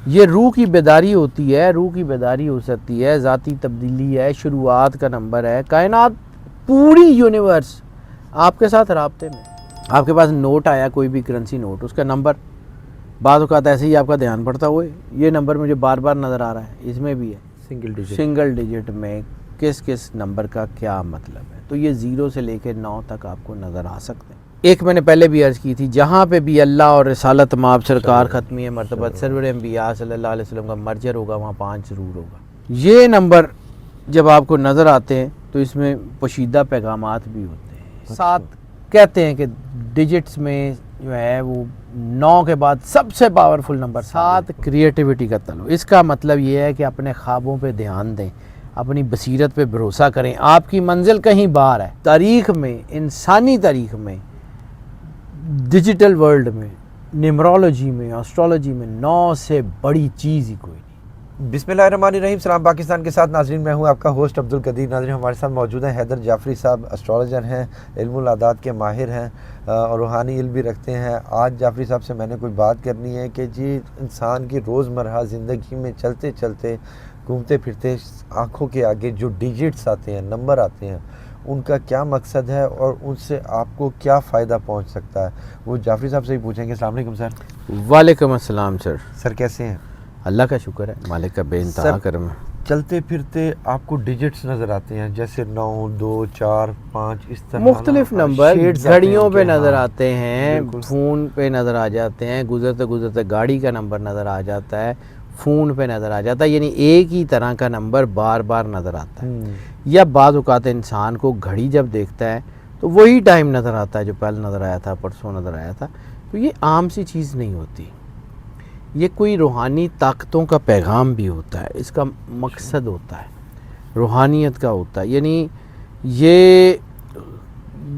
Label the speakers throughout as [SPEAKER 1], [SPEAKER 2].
[SPEAKER 1] یہ روح کی بیداری ہوتی ہے، روح کی بیداری ہو سکتی ہے، ذاتی تبدیلی ہے، شروعات کا نمبر ہے. کائنات پوری یونیورس آپ کے ساتھ رابطے میں. آپ کے پاس نوٹ آیا، کوئی بھی کرنسی نوٹ، اس کا نمبر بعض اوقات ایسے ہی آپ کا دھیان پڑتا ہوئے یہ نمبر مجھے بار بار نظر آ رہا ہے، اس میں بھی ہے سنگل ڈیجٹ میں کس کس نمبر کا کیا مطلب ہے. تو یہ 0 سے لے کے 9 تک آپ کو نظر آ سکتے ہیں. ایک میں نے پہلے بھی عرض کی تھی، جہاں پہ بھی اللہ اور رسالت مآب سرکار ختمی مرتبت سرور انبیاء صلی اللہ علیہ وسلم کا مرجر ہوگا، وہاں 5 ضرور ہوگا. یہ نمبر جب آپ کو نظر آتے ہیں تو اس میں پوشیدہ پیغامات بھی ہوتے ہیں. 7 کہتے ہیں کہ ڈیجٹس میں جو ہے وہ 9 کے بعد سب سے پاورفل نمبر 7 کریٹیوٹی کا تعلق. اس کا مطلب یہ ہے کہ اپنے خوابوں پہ دھیان دیں، اپنی بصیرت پہ بھروسہ کریں. آپ کی منزل کہیں باہر ہے. تاریخ میں، انسانی تاریخ میں، ڈیجیٹل ورلڈ میں، نیمرولوجی میں، اسٹرالوجی میں 9 سے بڑی چیز ہی کوئی نہیں.
[SPEAKER 2] بسم اللہ الرحمن الرحیم. سلام پاکستان کے ساتھ ناظرین، میں ہوں آپ کا ہوسٹ عبدالقدیر. ناظرین ہمارے ساتھ موجود ہیں حیدر جعفری صاحب، اسٹرالوجر ہیں، علم الاعداد کے ماہر ہیں اور روحانی علم بھی رکھتے ہیں. آج جعفری صاحب سے میں نے کوئی بات کرنی ہے کہ جی انسان کی روزمرہ زندگی میں چلتے چلتے گھومتے پھرتے آنکھوں کے آگے جو ڈیجٹس آتے ہیں، نمبر آتے ہیں، ان کا کیا مقصد ہے اور ان سے آپ کو کیا فائدہ پہنچ سکتا ہے، وہ جعفری صاحب سے ہی پوچھیں گے. السلام علیکم سر.
[SPEAKER 1] وعلیکم السلام سر.
[SPEAKER 2] سر کیسے ہیں؟
[SPEAKER 1] اللہ کا شکر ہے، مالک کا بے انتہا کرم ہے.
[SPEAKER 2] چلتے پھرتے آپ کو ڈیجٹس نظر آتے ہیں، جیسے 9 2 4 5 اس طرح
[SPEAKER 1] مختلف نمبر گھڑیوں پہ نظر آتے ہیں، فون پہ نظر آ جاتے ہیں، گزرتے گزرتے گاڑی کا نمبر نظر آ جاتا ہے، فون پہ نظر آ جاتا ہے. یعنی ایک ہی طرح کا نمبر بار بار نظر آتا ہے. یا بعض اوقات انسان کو گھڑی جب دیکھتا ہے تو وہی ٹائم نظر آتا ہے جو پہلے نظر آیا تھا، پرسوں نظر آیا تھا. تو یہ عام سی چیز نہیں ہوتی، یہ کوئی روحانی طاقتوں کا پیغام بھی ہوتا ہے. اس کا مقصد ہوتا ہے، روحانیت کا ہوتا ہے. یعنی یہ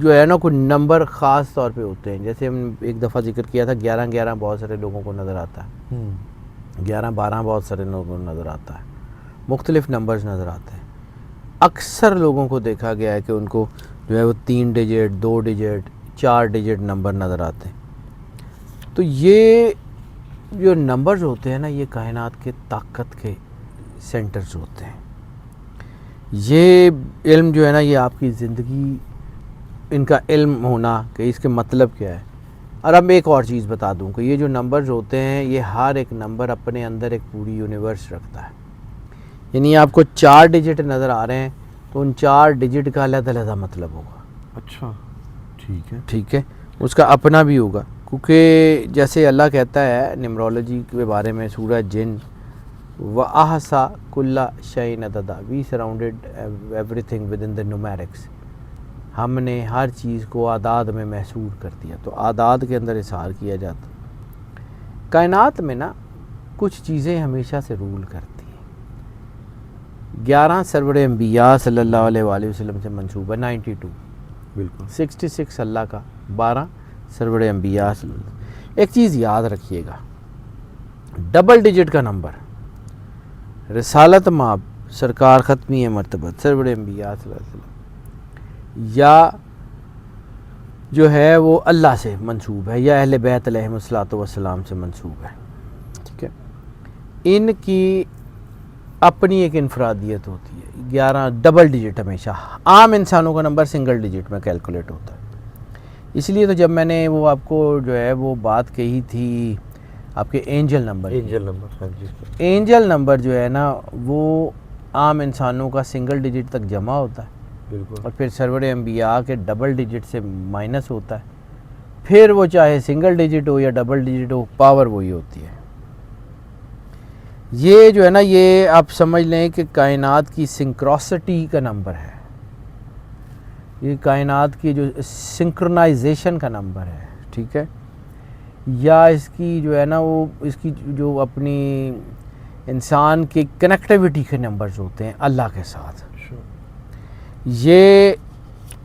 [SPEAKER 1] جو ہے نا کوئی نمبر خاص طور پہ ہوتے ہیں. جیسے ہم ایک دفعہ ذکر کیا تھا 11 بہت سارے لوگوں کو نظر آتا ہے، 11 بہت سارے لوگوں کو نظر آتا ہے، مختلف نمبرز نظر آتے ہیں. اکثر لوگوں کو دیکھا گیا ہے کہ ان کو جو ہے وہ 3 ڈیجٹ 2 ڈیجٹ 4 ڈیجٹ نمبر نظر آتے ہیں. تو یہ جو نمبرز ہوتے ہیں نا، یہ کائنات کے طاقت کے سینٹرز ہوتے ہیں. یہ علم جو ہے نا، یہ آپ کی زندگی، ان کا علم ہونا کہ اس کے مطلب کیا ہے. اور اب ایک اور چیز بتا دوں کہ یہ جو نمبرز ہوتے ہیں، یہ ہر ایک نمبر اپنے اندر ایک پوری یونیورس رکھتا ہے. یعنی آپ کو 4 ڈیجٹ نظر آ رہے ہیں تو ان 4 ڈیجٹ کا علیحدہ علیحدہ مطلب ہوگا.
[SPEAKER 2] اچھا
[SPEAKER 1] ٹھیک ہے، اس کا اپنا بھی ہوگا. کیونکہ جیسے اللہ کہتا ہے نیمرولوجی کے بارے میں سورہ جن، وَأَحْصَىٰ كُلَّ شَيْءٍ عَدَدًا، we surrounded everything with in the numerics. ہم نے ہر چیز کو اعداد میں محصور کر دیا، تو اعداد کے اندر اظہار کیا جاتا. کائنات میں نا کچھ چیزیں ہمیشہ سے رول کرتی ہیں. 11 سرور انبیاء صلی اللہ علیہ وآلہ وسلم سے منسوب ہے، 92
[SPEAKER 2] بالکل،
[SPEAKER 1] 66 اللہ کا، 12 سرور انبیاء صلی اللہ علیہ وسلم. ایک چیز یاد رکھیے گا، ڈبل ڈیجٹ کا نمبر رسالت مآب سرکار ختمی مرتبت سرور انبیاء صلی اللہ علیہ وسلم یا جو ہے وہ اللہ سے منسوب ہے، یا اہل بیت علیہم الصلوۃ والسلام سے منسوب ہے. ٹھیک ہے، ان کی اپنی ایک انفرادیت ہوتی ہے. 11 ڈبل ڈیجٹ ہمیشہ، عام انسانوں کا نمبر سنگل ڈیجٹ میں کیلکولیٹ ہوتا ہے. اس لیے تو جب میں نے وہ آپ کو جو ہے وہ بات کہی تھی آپ کے اینجل نمبر، اینجل نمبر جو ہے نا وہ عام انسانوں کا سنگل ڈیجٹ تک جمع ہوتا ہے،
[SPEAKER 2] بالکل،
[SPEAKER 1] اور پھر سرور انبیاء کے ڈبل ڈیجٹ سے مائنس ہوتا ہے. پھر وہ چاہے سنگل ڈیجٹ ہو یا ڈبل ڈیجٹ ہو، پاور وہی ہوتی ہے. یہ جو ہے نا، یہ آپ سمجھ لیں کہ کائنات کی سنکروسٹی کا نمبر ہے. یہ کائنات کی جو سنکرونائزیشن کا نمبر ہے. ٹھیک ہے، یا اس کی جو ہے نا وہ اس کی جو اپنی انسان کی کنیکٹیوٹی کے نمبرز ہوتے ہیں اللہ کے ساتھ. یہ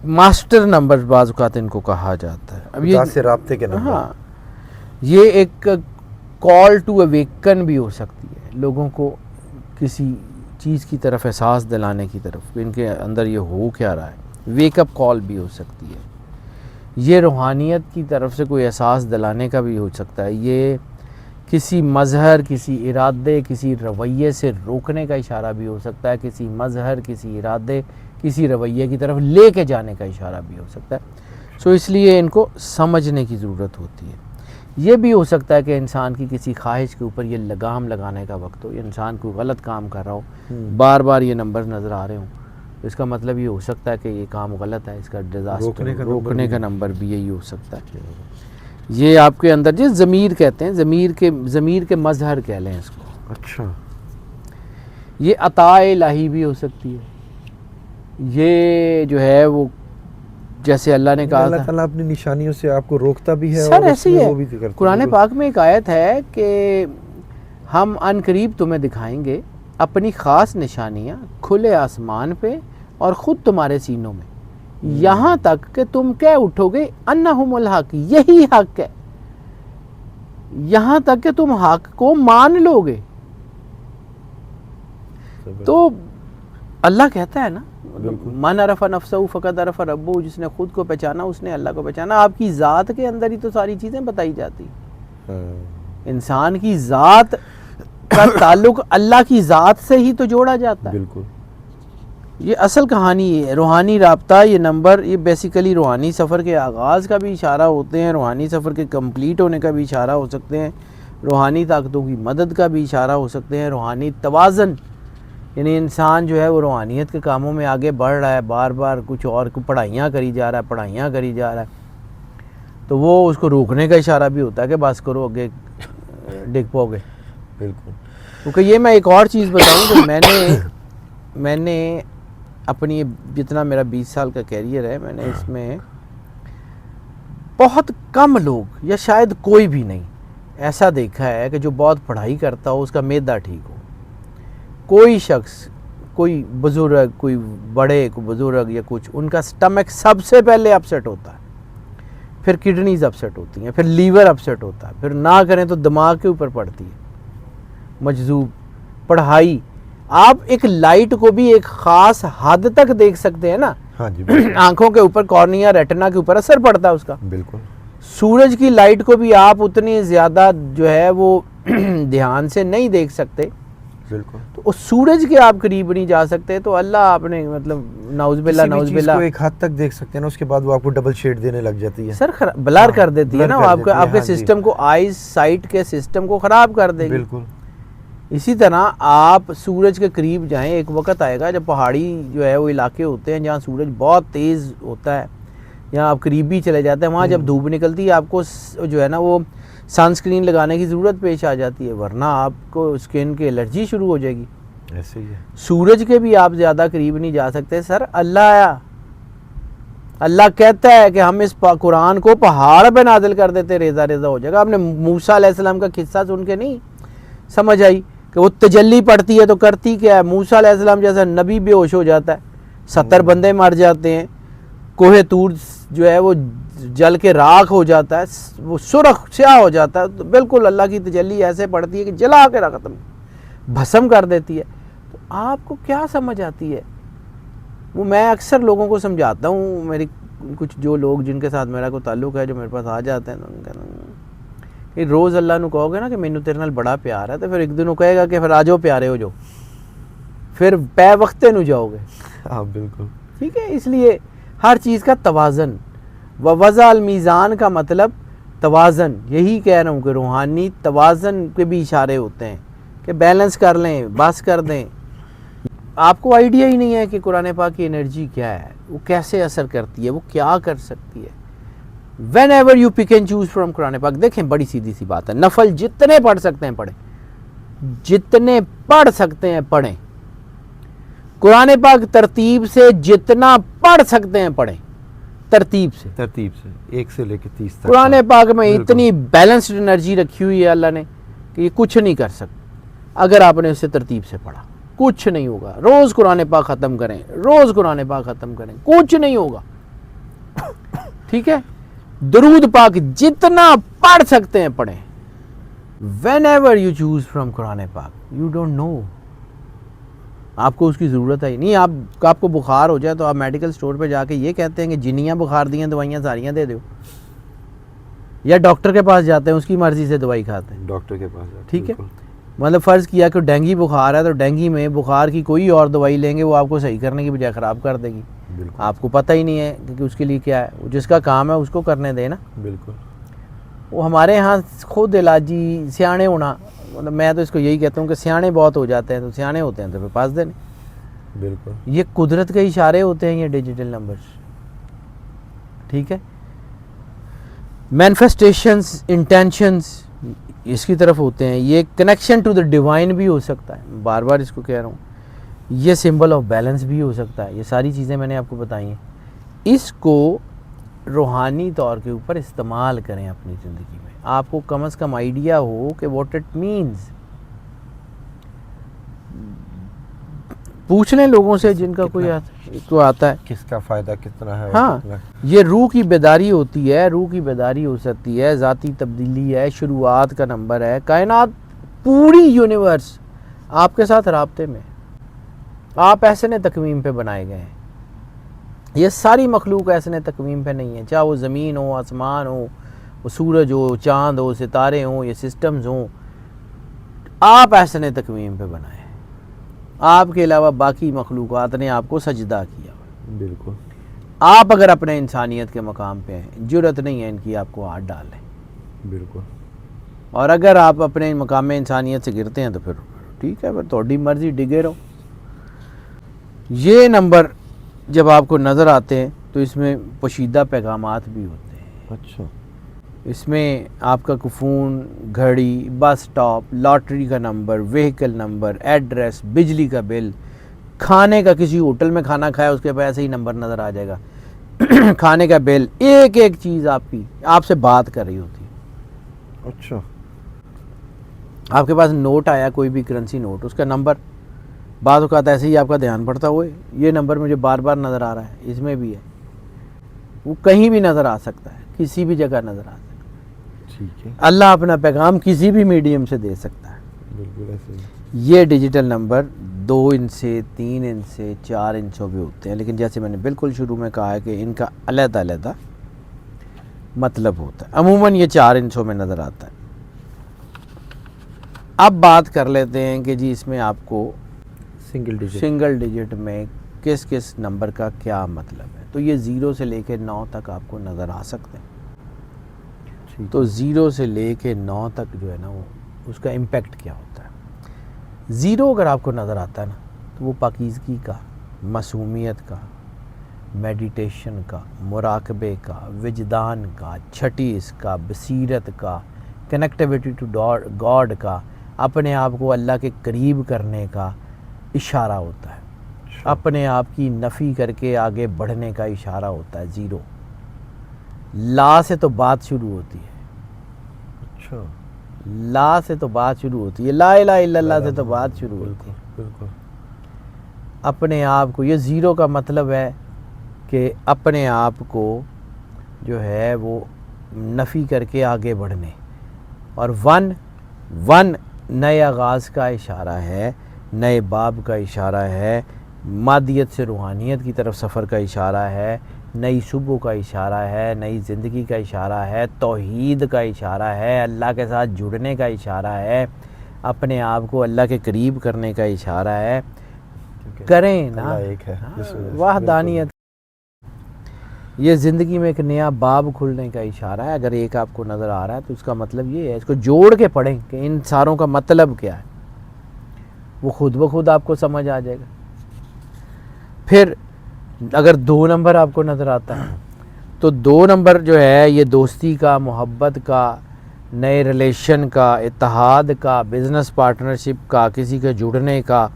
[SPEAKER 1] ماسٹر نمبر بعض اوقات ان کو کہا جاتا ہے. اب یہ
[SPEAKER 2] سے رابطے کے نمبر،
[SPEAKER 1] ہاں، یہ ایک کال ٹو اویکن بھی ہو سکتی ہے، لوگوں کو کسی چیز کی طرف احساس دلانے کی طرف، ان کے اندر یہ ہو کیا رہا ہے. ویک اپ کال بھی ہو سکتی ہے. یہ روحانیت کی طرف سے کوئی احساس دلانے کا بھی ہو سکتا ہے. کسی مظہر، کسی ارادے، کسی رویے سے روکنے کا اشارہ بھی ہو سکتا ہے، کسی مظہر، کسی ارادے، کسی رویے کی طرف لے کے جانے کا اشارہ بھی ہو سکتا ہے. سو اس لیے ان کو سمجھنے کی ضرورت ہوتی ہے. یہ بھی ہو سکتا ہے کہ انسان کی کسی خواہش کے اوپر یہ لگام لگانے کا وقت ہو، یہ انسان کوئی غلط کام کر رہا ہو، بار بار یہ نمبر نظر آ رہے ہوں، تو اس کا مطلب یہ ہو سکتا ہے کہ یہ کام غلط ہے، اس کا ڈیزاسٹر روکنے کا نمبر بھی یہی ہو سکتا ہے. یہ آپ کے اندر جس ضمیر کہتے ہیں، ضمیر کے مظہر کہہ لیں اس کو.
[SPEAKER 2] اچھا.
[SPEAKER 1] یہ عطا الہی بھی ہو سکتی ہے. یہ جو ہے وہ جیسے اللہ نے کہا
[SPEAKER 2] اللہ
[SPEAKER 1] تھا
[SPEAKER 2] تعالیٰ اپنی نشانیوں سے آپ کو روکتا بھی ہے.
[SPEAKER 1] سر ایسے ہی ہے. قرآن پاک میں ایک آیت ہے کہ ہم عن قریب تمہیں دکھائیں گے اپنی خاص نشانیاں کھلے آسمان پہ اور خود تمہارے سینوں میں، یہاں تک کہ تم کہہ اٹھو گے انہم الحق، یہی حق ہے، یہاں تک کہ تم حق کو مان لو گے. تو اللہ کہتا ہے نا، من عرف نفسہ فقد عرف ربہ، جس نے خود کو پہچانا اس نے اللہ کو پہچانا. آپ کی ذات کے اندر ہی تو ساری چیزیں بتائی جاتی. انسان کی ذات کا تعلق اللہ کی ذات سے ہی تو جوڑا جاتا ہے.
[SPEAKER 2] بالکل.
[SPEAKER 1] یہ اصل کہانی ہے. روحانی رابطہ، یہ نمبر، یہ بیسیکلی روحانی سفر کے آغاز کا بھی اشارہ ہوتے ہیں، روحانی سفر کے کمپلیٹ ہونے کا بھی اشارہ ہو سکتے ہیں، روحانی طاقتوں کی مدد کا بھی اشارہ ہو سکتے ہیں، روحانی توازن، یعنی انسان جو ہے وہ روحانیت کے کاموں میں آگے بڑھ رہا ہے، بار بار کچھ اور پڑھائیاں کری جا رہا ہے، تو وہ اس کو روکنے کا اشارہ بھی ہوتا ہے کہ بس کرو، آگے ڈگ پاؤ گے.
[SPEAKER 2] بالکل.
[SPEAKER 1] کیونکہ یہ میں ایک اور چیز بتاؤں کہ میں نے اپنی جتنا میرا 20 سال کا کیریئر ہے، میں نے اس میں بہت کم لوگ یا شاید کوئی بھی نہیں ایسا دیکھا ہے کہ جو بہت پڑھائی کرتا ہو اس کا معدہ ٹھیک ہو. کوئی شخص، کوئی بزرگ، کوئی بڑے، کوئی بزرگ یا کچھ، ان کا سٹمک سب سے پہلے اپسیٹ ہوتا ہے، پھر کڈنیز اپسیٹ ہوتی ہیں، پھر لیور اپسیٹ ہوتا ہے، پھر نہ کریں تو دماغ کے اوپر پڑتی ہے. مجذوب پڑھائی، آپ ایک لائٹ کو بھی ایک خاص حد تک دیکھ سکتے ہیں نا.
[SPEAKER 2] ہاں جی.
[SPEAKER 1] آنکھوں کے اوپر، کارنیا، ریٹنا کے اوپر اثر پڑتا ہے اس کا.
[SPEAKER 2] بالکل.
[SPEAKER 1] سورج کی لائٹ کو بھی آپ اتنی زیادہ جو ہے وہ دھیان سے نہیں دیکھ سکتے.
[SPEAKER 2] بالکل.
[SPEAKER 1] تو اس سورج کے آپ قریب نہیں جا سکتے، تو اللہ آپ نے مطلب نعوذ باللہ
[SPEAKER 2] کو ایک حد تک دیکھ سکتے ہیں نا، اس کے بعد وہ آپ کو ڈبل شیڈ دینے لگ جاتی ہے.
[SPEAKER 1] سر بلر کر دیتی ہے نا، آپ کے سسٹم کو، آئیز سائٹ کے سسٹم کو خراب کر دے گی.
[SPEAKER 2] بالکل.
[SPEAKER 1] اسی طرح آپ سورج کے قریب جائیں، ایک وقت آئے گا جب پہاڑی جو ہے وہ علاقے ہوتے ہیں جہاں سورج بہت تیز ہوتا ہے، یہاں آپ قریب بھی چلے جاتے ہیں، وہاں جب دھوپ نکلتی ہے آپ کو جو ہے نا وہ سن سکرین لگانے کی ضرورت پیش آ جاتی ہے، ورنہ آپ کو اسکن کی الرجی شروع ہو جائے گی.
[SPEAKER 2] ایسے ہی ہے. سورج
[SPEAKER 1] کے بھی آپ زیادہ قریب نہیں جا سکتے. سر اللہ کہتا ہے کہ ہم اس قرآن کو پہاڑ پہ نازل کر دیتے، ریزہ ریزہ ہو جائے گا. آپ نے موسیٰ علیہ السلام کا قصہ سن کے نہیں سمجھ آئی کہ وہ تجلی پڑتی ہے تو کرتی کیا ہے؟ موسیٰ علیہ السلام جیسا نبی بے ہوش ہو جاتا ہے، 70 بندے مر جاتے ہیں، کوہ طور جو ہے وہ جل کے راکھ ہو جاتا ہے، وہ سرخ سیاہ ہو جاتا ہے. تو بالکل اللہ کی تجلی ایسے پڑتی ہے کہ جلا کے ختم بھسم کر دیتی ہے. تو آپ کو کیا سمجھ آتی ہے؟ وہ میں اکثر لوگوں کو سمجھاتا ہوں، میری کچھ جو لوگ جن کے ساتھ میرا کوئی تعلق ہے جو میرے پاس آ جاتے ہیں، ان کا کہ روز اللہ نو کہو گے نا کہ مینو تیرے نال بڑا پیار ہے، تو پھر ایک دن وہ کہے گا کہ پھر آ جاؤ پیارے ہو جاؤ، پھر پے وقتے نو جاؤ گے.
[SPEAKER 2] ہاں بالکل.
[SPEAKER 1] ٹھیک ہے. اس لیے ہر چیز کا توازن، ووضع المیزان کا مطلب توازن. یہی کہہ رہا ہوں کہ روحانی توازن کے بھی اشارے ہوتے ہیں کہ بیلنس کر لیں، بس کر دیں. آپ کو آئیڈیا ہی نہیں ہے کہ قرآن پاک کی انرجی کیا ہے، وہ کیسے اثر کرتی ہے، وہ کیا کر سکتی ہے. whenever you pick and choose from قرآن پاک. دیکھیں بڑی سیدھی سی بات ہے، نفل جتنے پڑھ سکتے ہیں پڑھیں، جتنے پڑھ سکتے ہیں پڑھیں. قرآن پاک ترتیب سے جتنا پڑھ سکتے ہیں پڑھیں، ترتیب سے
[SPEAKER 2] 1 سے لے کے 30 تک.
[SPEAKER 1] قرآن پاک میں اتنی بیلنسڈ انرجی رکھی ہوئی ہے اللہ نے کہ یہ کچھ نہیں کر سکتا اگر آپ نے اسے ترتیب سے پڑھا. کچھ نہیں ہوگا. روز قرآن پاک ختم کریں، روز قرآن پاک ختم کریں، کچھ نہیں ہوگا. ٹھیک ہے. درود پاک جتنا پڑھ سکتے ہیں پڑھیں. whenever you choose from قرآن پاک. you don't know. آپ کو اس کی ضرورت ہے نہیں. آپ کو بخار ہو جائے تو آپ میڈیکل سٹور پہ جا کے یہ کہتے ہیں کہ جنیاں بخار دیاں دوائیاں ساریاں دے دو. یا ڈاکٹر کے پاس جاتے ہیں، اس کی مرضی سے دوائی کھاتے ہیں،
[SPEAKER 2] ڈاکٹر کے پاس جاتے،
[SPEAKER 1] ٹھیک ہے. مطلب فرض کیا کہ ڈینگی بخار ہے تو ڈینگی میں بخار کی کوئی اور دوائی لیں گے وہ آپ کو صحیح کرنے کی بجائے خراب کر دے گی.
[SPEAKER 2] بالکل
[SPEAKER 1] آپ کو پتہ ہی نہیں ہے کہ اس کے لیے کیا ہے، جس کا کام ہے اس کو کرنے دیں نا.
[SPEAKER 2] بالکل.
[SPEAKER 1] وہ ہمارے ہاں خود علاجی سیانے ہونا، مطلب میں تو اس کو یہی کہتا ہوں کہ سیانے بہت ہو جاتے ہیں تو سیانے ہوتے ہیں تو پھر پاس دیں.
[SPEAKER 2] بالکل. یہ
[SPEAKER 1] قدرت کے اشارے ہوتے ہیں یہ ڈیجیٹل نمبرز، ٹھیک ہے. مینیفیسٹیشنز، انٹینشنز اس کی طرف ہوتے ہیں. یہ کنیکشن ٹو دا ڈیوائن بھی ہو سکتا ہے، بار بار اس کو کہہ رہا ہوں. یہ سمبل آف بیلنس بھی ہو سکتا ہے. یہ ساری چیزیں میں نے آپ کو بتائی ہیں. اس کو روحانی طور کے اوپر استعمال کریں اپنی زندگی میں. آپ کو کم از کم آئیڈیا ہو کہ واٹ اٹ مینز. پوچھ لیں لوگوں سے جن کا کوئی آتا ہے
[SPEAKER 2] کس کا فائدہ کتنا ہے.
[SPEAKER 1] ہاں، یہ روح کی بیداری ہوتی ہے، روح کی بیداری ہو سکتی ہے، ذاتی تبدیلی ہے، شروعات کا نمبر ہے. کائنات پوری یونیورس آپ کے ساتھ رابطے میں، آپ ایسے تقویم پہ بنائے گئے ہیں. یہ ساری مخلوق ایسے تقویم پہ نہیں ہے، چاہے وہ زمین ہو، آسمان ہو، وہ سورج ہو، چاند ہو، ستارے ہوں، یہ سسٹمز ہوں. آپ ایسے تقویم پہ بنائے، آپ کے علاوہ باقی مخلوقات نے آپ کو سجدہ کیا.
[SPEAKER 2] بالکل.
[SPEAKER 1] آپ اگر اپنے انسانیت کے مقام پہ ہیں، جرت نہیں ہے ان کی آپ کو ہاتھ ڈالیں.
[SPEAKER 2] بالکل.
[SPEAKER 1] اور اگر آپ اپنے مقام انسانیت سے گرتے ہیں تو پھر ٹھیک ہے، پھر تھوڑی مرضی ڈگے رہو. یہ نمبر جب آپ کو نظر آتے ہیں تو اس میں پوشیدہ پیغامات بھی ہوتے ہیں.
[SPEAKER 2] اچھا.
[SPEAKER 1] اس میں آپ کا فون، گھڑی، بس سٹاپ، لاٹری کا نمبر، وہیکل نمبر، ایڈریس، بجلی کا بل، کھانے کا، کسی ہوٹل میں کھانا کھایا اس کے پاس ایسے ہی نمبر نظر آ جائے گا. کھانے کا بل، ایک ایک چیز آپ کی آپ سے بات کر رہی ہوتی ہے.
[SPEAKER 2] اچھا.
[SPEAKER 1] آپ کے پاس نوٹ آیا، کوئی بھی کرنسی نوٹ، اس کا نمبر بعض اوقات ایسے ہی آپ کا دھیان پڑتا ہوئے یہ نمبر مجھے بار بار نظر آ رہا ہے، اس میں بھی ہے. وہ کہیں بھی نظر آ سکتا ہے، کسی بھی جگہ نظر آ سکتا ہے.
[SPEAKER 2] ٹھیک ہے.
[SPEAKER 1] اللہ اپنا پیغام کسی بھی میڈیم سے دے سکتا ہے.
[SPEAKER 2] بالکل ایسے ہی.
[SPEAKER 1] یہ ڈیجیٹل نمبر 2 انچ سے 3 انچ سے 4 انچوں بھی ہوتے ہیں، لیکن جیسے میں نے بالکل شروع میں کہا ہے کہ ان کا علیحدہ علیحدہ مطلب ہوتا ہے. عموماً یہ 4 انچوں میں نظر آتا ہے. اب بات کر لیتے ہیں کہ جی اس میں آپ کو سنگل ڈیجٹ میں کس کس نمبر کا کیا مطلب ہے. تو یہ 0 سے لے کے 9 تک آپ کو نظر آ سکتے ہیں. تو 0 سے لے کے 9 تک جو ہے نا وہ اس کا امپیکٹ کیا ہوتا ہے. 0 اگر آپ کو نظر آتا ہے نا تو وہ پاکیزگی کا، معصومیت کا، میڈیٹیشن کا، مراقبے کا، وجدان کا، چھٹیس کا، بصیرت کا، کنیکٹیویٹی ٹو گاڈ کا، اپنے آپ کو اللہ کے قریب کرنے کا اشارہ ہوتا ہے. اپنے آپ کی نفی کر کے آگے بڑھنے کا اشارہ ہوتا ہے 0. لا سے تو بات شروع ہوتی ہے.
[SPEAKER 2] اچھا.
[SPEAKER 1] لا سے تو بات شروع ہوتی ہے، لا الہ الا اللہ سے تو بات شروع ہوتی ہے.
[SPEAKER 2] بالکل.
[SPEAKER 1] اپنے آپ کو، یہ 0 کا مطلب ہے کہ اپنے آپ کو جو ہے وہ نفی کر کے آگے بڑھنے. اور 1 نئے آغاز کا اشارہ ہے، نئے باب کا اشارہ ہے، مادیت سے روحانیت کی طرف سفر کا اشارہ ہے، نئی صبح کا اشارہ ہے، نئی زندگی کا اشارہ ہے، توحید کا اشارہ ہے، اللہ کے ساتھ جڑنے کا اشارہ ہے، اپنے آپ کو اللہ کے قریب کرنے کا اشارہ ہے. کریں نا،
[SPEAKER 2] اللہ ایک ہے.
[SPEAKER 1] وحدانیت. یہ زندگی میں ایک نیا باب کھلنے کا اشارہ ہے. اگر ایک آپ کو نظر آ رہا ہے تو اس کا مطلب یہ ہے، اس کو جوڑ کے پڑھیں کہ ان ساروں کا مطلب کیا ہے. وہ خود بخود آپ کو سمجھ آ جائے گا. پھر اگر 2 نمبر آپ کو نظر آتا ہے تو 2 نمبر جو ہے یہ دوستی کا، محبت کا، نئے ریلیشن کا، اتحاد کا، بزنس پارٹنرشپ کا، کسی کے جڑنے کا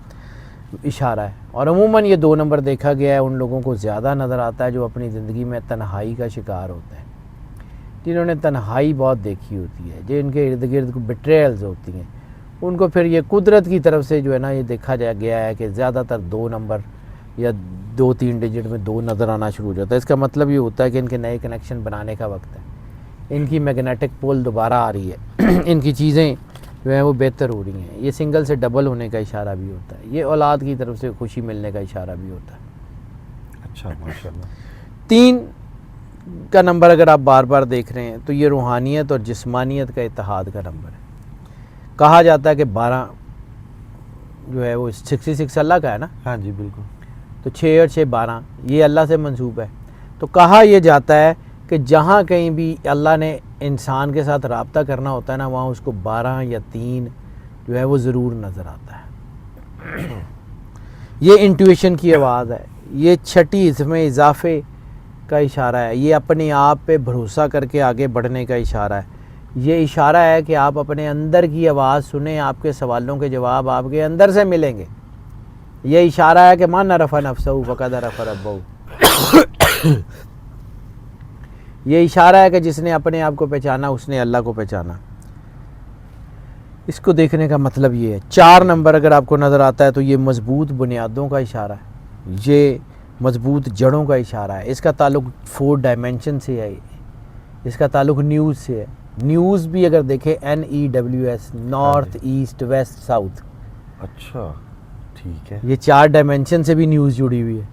[SPEAKER 1] اشارہ ہے. اور عموماً یہ 2 نمبر دیکھا گیا ہے ان لوگوں کو زیادہ نظر آتا ہے جو اپنی زندگی میں تنہائی کا شکار ہوتے ہیں، جنہوں نے تنہائی بہت دیکھی ہوتی ہے، جو ان کے ارد گرد بیٹریلز ہوتی ہیں. ان کو پھر یہ قدرت کی طرف سے جو ہے نا یہ دیکھا گیا ہے کہ زیادہ تر 2 نمبر یا 2-3 ڈیجٹ میں 2 نظر آنا شروع ہو جاتا ہے. اس کا مطلب یہ ہوتا ہے کہ ان کے نئے کنیکشن بنانے کا وقت ہے، ان کی میگنیٹک پول دوبارہ آ رہی ہے، ان کی چیزیں جو ہیں وہ بہتر ہو رہی ہیں. یہ سنگل سے ڈبل ہونے کا اشارہ بھی ہوتا ہے. یہ اولاد کی طرف سے خوشی ملنے کا اشارہ بھی ہوتا ہے.
[SPEAKER 2] اچھا، ماشاء اللہ.
[SPEAKER 1] 3 کا نمبر اگر آپ بار بار دیکھ رہے ہیں تو یہ روحانیت اور جسمانیت کا اتحاد کا نمبر ہے. کہا جاتا ہے کہ 12 جو ہے وہ 66 اللہ کا ہے نا.
[SPEAKER 2] ہاں جی بالکل.
[SPEAKER 1] تو 6 اور 6 12 یہ اللہ سے منسوب ہے. تو کہا یہ جاتا ہے کہ جہاں کہیں بھی اللہ نے انسان کے ساتھ رابطہ کرنا ہوتا ہے نا وہاں اس کو 12 یا 3 جو ہے وہ ضرور نظر آتا ہے. یہ انٹویشن کی آواز ہے. یہ چھٹی اس میں اضافے کا اشارہ ہے. یہ اپنے آپ پہ بھروسہ کر کے آگے بڑھنے کا اشارہ ہے. یہ اشارہ ہے کہ آپ اپنے اندر کی آواز سنیں, آپ کے سوالوں کے جواب آپ کے اندر سے ملیں گے. یہ اشارہ ہے کہ من عرف نفسہ فقد عرف ربہ. یہ اشارہ ہے کہ جس نے اپنے آپ کو پہچانا اس نے اللہ کو پہچانا. اس کو دیکھنے کا مطلب یہ ہے. 4 نمبر اگر آپ کو نظر آتا ہے تو یہ مضبوط بنیادوں کا اشارہ ہے, یہ مضبوط جڑوں کا اشارہ ہے. اس کا تعلق 4 ڈائمنشن سے ہے, اس کا تعلق نیوز سے ہے. نیوز بھی اگر دیکھیں NEWS, north east west south.
[SPEAKER 2] اچھا ٹھیک ہے.
[SPEAKER 1] یہ 4 ڈائمنشن سے بھی نیوز جڑی ہوئی ہے.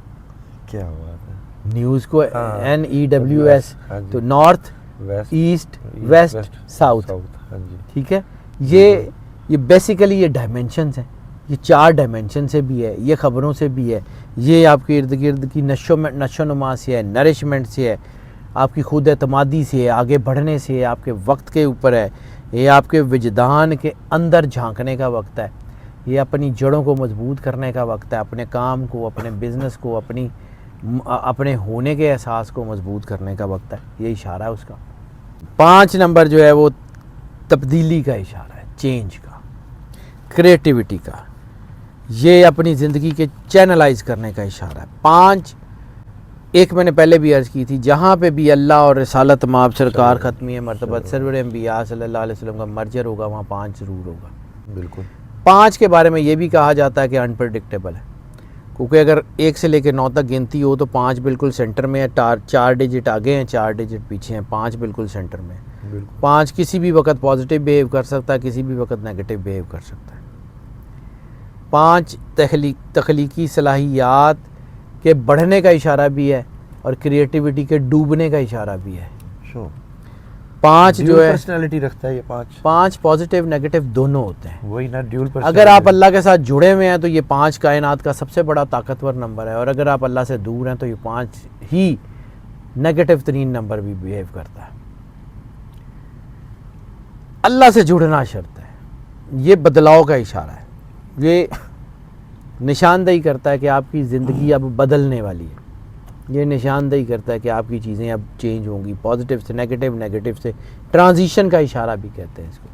[SPEAKER 2] کیا بات ہے.
[SPEAKER 1] نیوز کو NEWS تو نارتھ ایسٹ ویسٹ ساؤتھ.
[SPEAKER 2] ہاں جی
[SPEAKER 1] ٹھیک ہے. یہ بیسیکلی یہ ڈائمنشنز ہیں. یہ 4 ڈائمنشن سے بھی ہے, یہ خبروں سے بھی ہے, یہ آپ کے ارد گرد کی نشو و نما سے ہے, نرشمنٹ سے ہے, آپ کی خود اعتمادی سے ہے, آگے بڑھنے سے ہے, آپ کے وقت کے اوپر ہے. یہ آپ کے وجدان کے اندر جھانکنے کا وقت ہے. یہ اپنی جڑوں کو مضبوط کرنے کا وقت ہے. اپنے کام کو, اپنے بزنس کو, اپنے ہونے کے احساس کو مضبوط کرنے کا وقت ہے. یہ اشارہ ہے اس کا. 5 نمبر جو ہے وہ تبدیلی کا اشارہ ہے, چینج کا, کریٹیوٹی کا. یہ اپنی زندگی کے چینلائز کرنے کا اشارہ ہے. 5 ایک میں نے پہلے بھی عرض کی تھی, جہاں پہ بھی اللہ اور رسالت مآب سرکار ختمی مرتبت سرور انبیاء صلی اللہ علیہ وسلم کا مرجر ہوگا وہاں 5 ضرور ہوگا.
[SPEAKER 2] بالکل.
[SPEAKER 1] 5 کے بارے میں یہ بھی کہا جاتا ہے کہ انپریڈکٹیبل ہے, کیونکہ اگر 1 سے لے کے 9 تک گنتی ہو تو 5 بالکل سینٹر میں ہے. 4 ڈیجٹ آگے ہیں, 4 ڈیجٹ پیچھے ہیں, 5 بالکل سینٹر میں ہے. 5 کسی بھی وقت پازیٹیو بیہیو کر سکتا ہے, کسی بھی وقت نیگیٹو بیہیو کر سکتا ہے. 5 تخلیقی صلاحیات کے بڑھنے کا اشارہ بھی ہے اور کریٹیوٹی کے ڈوبنے کا اشارہ بھی ہے. 5 جو ہے
[SPEAKER 2] پرسنالٹی رکھتا ہے. یہ
[SPEAKER 1] 5 پازیٹیو نیگیٹو دونوں ہوتے ہیں.
[SPEAKER 2] وہی نا ڈیول پرسنالٹی.
[SPEAKER 1] اگر آپ اللہ کے ساتھ جڑے ہوئے ہیں تو یہ 5 کائنات کا سب سے بڑا طاقتور نمبر ہے, اور اگر آپ اللہ سے دور ہیں تو یہ 5 ہی نیگیٹو ترین نمبر بھی بیہیو کرتا ہے. اللہ سے جڑنا شرط ہے. یہ بدلاؤ کا اشارہ ہے. یہ نشاندہی کرتا ہے کہ آپ کی زندگی اب بدلنے والی ہے. یہ نشاندہی کرتا ہے کہ آپ کی چیزیں اب چینج ہوں گی, پازیٹیو سے نیگیٹو, نیگیٹو سے ٹرانزیشن کا اشارہ بھی کہتے ہیں اس کو.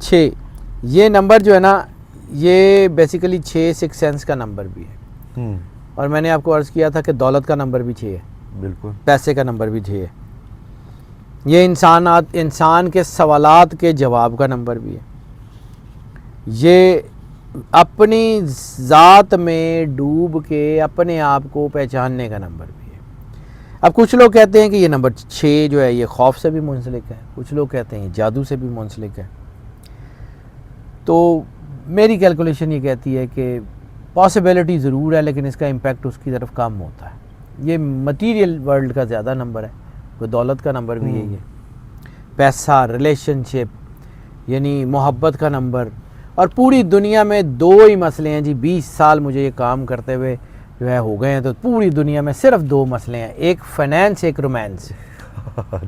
[SPEAKER 1] 6 یہ نمبر جو ہے نا یہ بیسیکلی 6 سکس سینس کا نمبر بھی ہے. اور میں نے آپ کو عرض کیا تھا کہ دولت کا نمبر بھی 6 ہے. بالکل. پیسے کا نمبر بھی 6 ہے. یہ انسان کے سوالات کے جواب کا نمبر بھی ہے. یہ اپنی ذات میں ڈوب کے اپنے آپ کو پہچاننے کا نمبر بھی ہے. اب کچھ لوگ کہتے ہیں کہ یہ نمبر 6 جو ہے یہ خوف سے بھی منسلک ہے, کچھ لوگ کہتے ہیں یہ جادو سے بھی منسلک ہے. تو میری کیلکولیشن یہ کہتی ہے کہ پاسبلٹی ضرور ہے لیکن اس کا امپیکٹ اس کی طرف کم ہوتا ہے. یہ مٹیریل ورلڈ کا زیادہ نمبر ہے, کوئی دولت کا نمبر بھی یہی ہے. پیسہ, ریلیشن شپ یعنی محبت کا نمبر. اور پوری دنیا میں 2 ہی مسئلے ہیں جی. 20 سال مجھے یہ کام کرتے ہوئے جو ہے ہو گئے ہیں, تو پوری دنیا میں صرف 2 مسئلے ہیں, ایک فائنینس, ایک رومانس.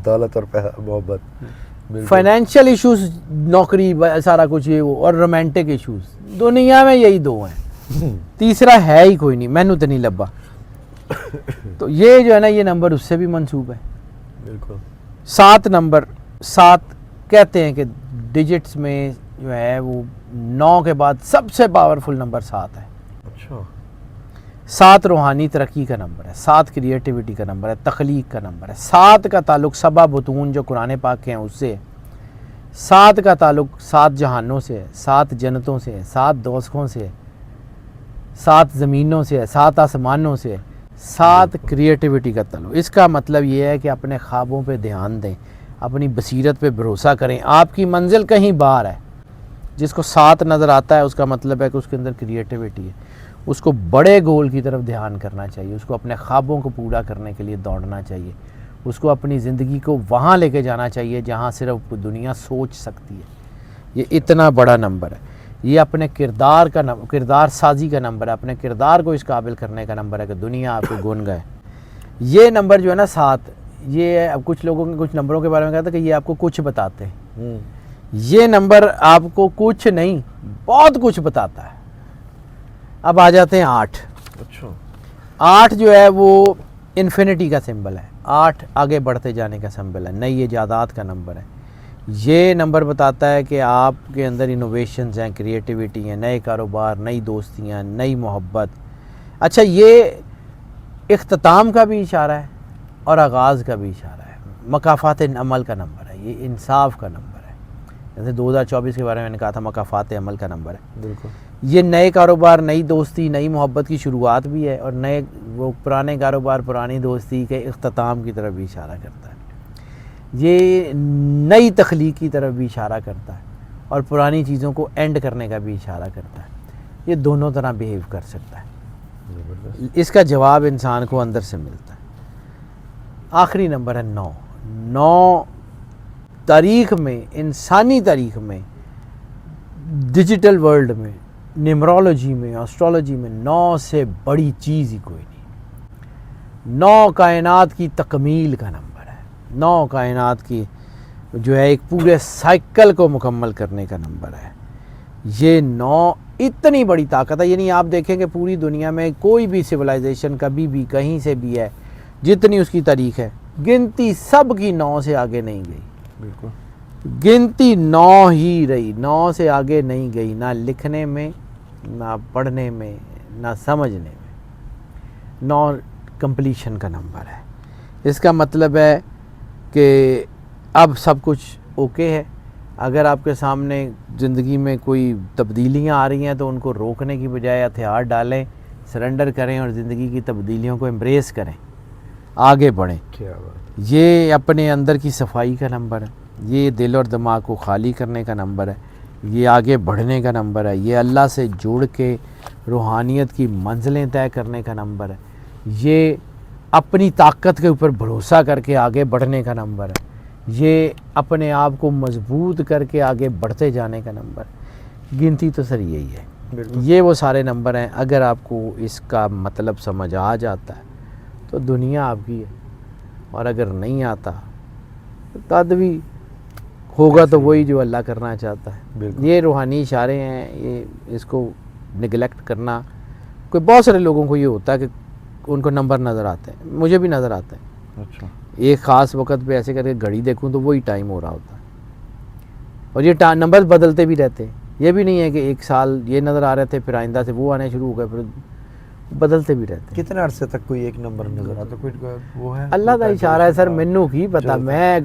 [SPEAKER 2] دولت اور محبت.
[SPEAKER 1] فائنینشیل ایشوز, نوکری, سارا کچھ یہ وہ, اور رومانٹک ایشوز. دنیا میں یہی 2 ہیں, تیسرا ہے ہی کوئی نہیں, مینو تو نہیں لبا. تو یہ جو ہے نا یہ نمبر اس سے بھی منسوب ہے.
[SPEAKER 2] بالکل.
[SPEAKER 1] 7 نمبر, 7 کہتے ہیں کہ ڈیجٹس میں جو ہے وہ 9 کے بعد سب سے پاورفل نمبر 7 ہے.
[SPEAKER 2] اچھا.
[SPEAKER 1] 7 روحانی ترقی کا نمبر ہے, 7 کریٹیوٹی کا نمبر ہے, تخلیق کا نمبر ہے. 7 کا تعلق 7 بطون جو قرآن پاک کے ہیں اس سے ہے. 7 کا تعلق 7 جہانوں سے ہے, 7 جنتوں سے ہے, 7 دوزخوں سے ہے, 7 زمینوں سے ہے, 7 آسمانوں سے ہے. 7 کریٹیوٹی کا تعلق. اس کا مطلب یہ ہے کہ اپنے خوابوں پہ دھیان دیں, اپنی بصیرت پہ بھروسہ کریں. آپ کی منزل کہیں باہر ہے. جس کو 7 نظر آتا ہے اس کا مطلب ہے کہ اس کے اندر کریٹیوٹی ہے. اس کو بڑے گول کی طرف دھیان کرنا چاہیے, اس کو اپنے خوابوں کو پورا کرنے کے لیے دوڑنا چاہیے, اس کو اپنی زندگی کو وہاں لے کے جانا چاہیے جہاں صرف دنیا سوچ سکتی ہے. یہ اتنا بڑا نمبر ہے. یہ اپنے کردار سازی کا نمبر ہے, اپنے کردار کو اس قابل کرنے کا نمبر ہے کہ دنیا آپ کو گن گئے. یہ نمبر جو ہے نا 7, یہ اب کچھ لوگوں کے کچھ نمبروں کے بارے میں کہتا ہے کہ یہ آپ کو کچھ بتاتے ہیں. یہ نمبر آپ کو کچھ نہیں بہت کچھ بتاتا ہے. اب آ جاتے ہیں 8.
[SPEAKER 2] اچھا
[SPEAKER 1] 8 جو ہے وہ انفینٹی کا سمبل ہے. 8 آگے بڑھتے جانے کا سمبل ہے, نئی ایجادات کا نمبر ہے. یہ نمبر بتاتا ہے کہ آپ کے اندر انوویشنز ہیں, کریٹیویٹی ہیں, نئے کاروبار, نئی دوستیاں, نئی محبت. اچھا یہ اختتام کا بھی اشارہ ہے اور آغاز کا بھی اشارہ ہے. مکافات عمل کا نمبر ہے, یہ انصاف کا نمبر ہے. جیسے 2024 کے بارے میں نے کہا تھا مکافات عمل کا نمبر ہے.
[SPEAKER 2] بالکل.
[SPEAKER 1] یہ نئے کاروبار, نئی دوستی, نئی محبت کی شروعات بھی ہے, اور نئے وہ پرانے کاروبار, پرانی دوستی کے اختتام کی طرف بھی اشارہ کرتا ہے. یہ نئی تخلیق کی طرف بھی اشارہ کرتا ہے, اور پرانی چیزوں کو اینڈ کرنے کا بھی اشارہ کرتا ہے. یہ دونوں طرح بیہیو کر سکتا ہے. اس کا جواب انسان کو اندر سے ملتا ہے. آخری نمبر ہے 9. 9 تاریخ میں, انسانی تاریخ میں, ڈیجیٹل ورلڈ میں, نیمرولوجی میں, ایسٹرولوجی میں 9 سے بڑی چیز ہی کوئی نہیں. 9 کائنات کی تکمیل کا نمبر ہے. 9 کائنات کی جو ہے ایک پورے سائیکل کو مکمل کرنے کا نمبر ہے. یہ 9 اتنی بڑی طاقت ہے. یعنی آپ دیکھیں کہ پوری دنیا میں کوئی بھی سویلائزیشن کبھی بھی کہیں سے بھی ہے, جتنی اس کی تاریخ ہے, گنتی سب کی 9 سے آگے نہیں گئی.
[SPEAKER 2] بالکل.
[SPEAKER 1] گنتی 9 ہی رہی, 9 سے آگے نہیں گئی, نہ لکھنے میں, نہ پڑھنے میں, نہ سمجھنے میں. 9 کمپلیشن کا نمبر ہے. اس کا مطلب ہے کہ اب سب کچھ اوکے ہے. اگر آپ کے سامنے زندگی میں کوئی تبدیلیاں آ رہی ہیں تو ان کو روکنے کی بجائے ہتھیار ڈالیں, سرنڈر کریں اور زندگی کی تبدیلیوں کو امبریس کریں, آگے بڑھیں.
[SPEAKER 2] کیا بات.
[SPEAKER 1] یہ اپنے اندر کی صفائی کا نمبر ہے. یہ دل اور دماغ کو خالی کرنے کا نمبر ہے. یہ آگے بڑھنے کا نمبر ہے. یہ اللہ سے جڑ کے روحانیت کی منزلیں طے کرنے کا نمبر ہے. یہ اپنی طاقت کے اوپر بھروسہ کر کے آگے بڑھنے کا نمبر ہے. یہ اپنے آپ کو مضبوط کر کے آگے بڑھتے جانے کا نمبر ہے. گنتی تو سر یہی ہے. یہ وہ سارے نمبر ہیں. اگر آپ کو اس کا مطلب سمجھ آ جاتا ہے تو دنیا آپ کی ہے, اور اگر نہیں آتا تد بھی ہوگا تو وہی جو اللہ کرنا چاہتا ہے. یہ روحانی اشارے ہیں. یہ اس کو نگلیکٹ کرنا, کوئی بہت سارے لوگوں کو یہ ہوتا ہے کہ ان کو نمبر نظر آتے ہیں, مجھے بھی نظر آتے ہیں.
[SPEAKER 2] اچھا.
[SPEAKER 1] ایک خاص وقت پہ ایسے کر کے گھڑی دیکھوں تو وہی ٹائم ہو رہا ہوتا ہے, اور یہ نمبر بدلتے بھی رہتے ہیں. یہ بھی نہیں ہے کہ ایک سال یہ نظر آ رہے تھے پھر آئندہ سے وہ آنے شروع ہو گئے, پھر بدلتے بھی رہتے ہیں.
[SPEAKER 2] کتنے عرصے تک کوئی ایک نمبر نظر آتا ہے؟ کوئی وہ ہے
[SPEAKER 1] اللہ کا اشارہ ہے سر, مینوں کی پتا, میں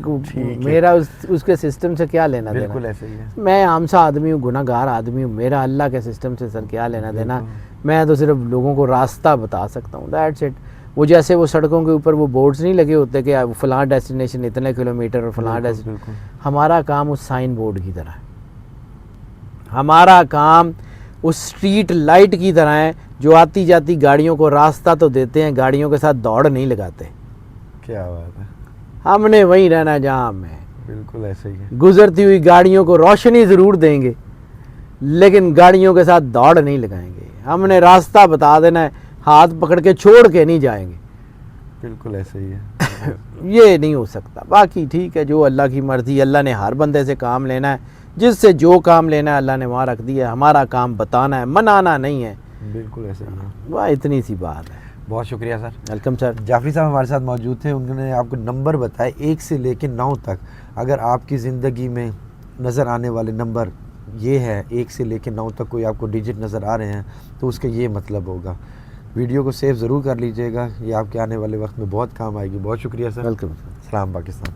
[SPEAKER 1] میرا اس کے سسٹم سے کیا لینا دینا.
[SPEAKER 2] بالکل ایسے ہی ہے.
[SPEAKER 1] میں عام سا آدمی ہوں, گناہ گار آدمی ہوں, میرا اللہ کے سسٹم سے سر کیا لینا دینا. میں تو صرف لوگوں کو راستہ بتا سکتا ہوں, دیٹس اٹ. وہ جیسے وہ سڑکوں کے اوپر وہ بورڈز نہیں لگے ہوتے کہ فلاں ڈیسٹینیشن اتنے کلومیٹر اور فلاں ڈیسٹینیشن, ہمارا کام اس سائن بورڈ کی طرح ہے. ہمارا کام اس سٹریٹ لائٹ کی طرح ہے جو آتی جاتی گاڑیوں کو راستہ تو دیتے ہیں, گاڑیوں کے ساتھ دوڑ نہیں لگاتے.
[SPEAKER 2] کیا بات ہے.
[SPEAKER 1] ہم نے وہیں رہنا جہاں ہم ہیں.
[SPEAKER 2] بالکل ایسے ہی ہے.
[SPEAKER 1] گزرتی ہوئی گاڑیوں کو روشنی ضرور دیں گے لیکن گاڑیوں کے ساتھ دوڑ نہیں لگائیں گے. ہم نے راستہ بتا دینا ہے, ہاتھ پکڑ کے چھوڑ کے نہیں جائیں گے.
[SPEAKER 2] بالکل ایسے ہی ہے.
[SPEAKER 1] یہ نہیں ہو سکتا. باقی ٹھیک ہے, جو اللہ کی مرضی. اللہ نے ہر بندے سے کام لینا ہے, جس سے جو کام لینا ہے اللہ نے وہاں رکھ دیا ہے. ہمارا کام بتانا ہے, منانا نہیں ہے.
[SPEAKER 2] بالکل ایسے ہی ہے.
[SPEAKER 1] واہ, اتنی سی بات ہے.
[SPEAKER 2] بہت شکریہ سر.
[SPEAKER 1] Welcome sir.
[SPEAKER 2] جعفری صاحب ہمارے ساتھ موجود تھے. انہوں نے آپ کو نمبر بتائے 1 سے لے کے 9 تک. اگر آپ کی زندگی میں نظر آنے والے نمبر یہ ہے, 1 سے لے کے 9 تک کوئی آپ کو ڈیجٹ نظر آ رہے ہیں تو اس کا یہ مطلب ہوگا. ویڈیو کو سیو ضرور کر لیجئے گا, یہ آپ کے آنے والے وقت میں بہت کام آئے گی. بہت شکریہ سر.
[SPEAKER 1] ویلکم.
[SPEAKER 2] سلام پاکستان.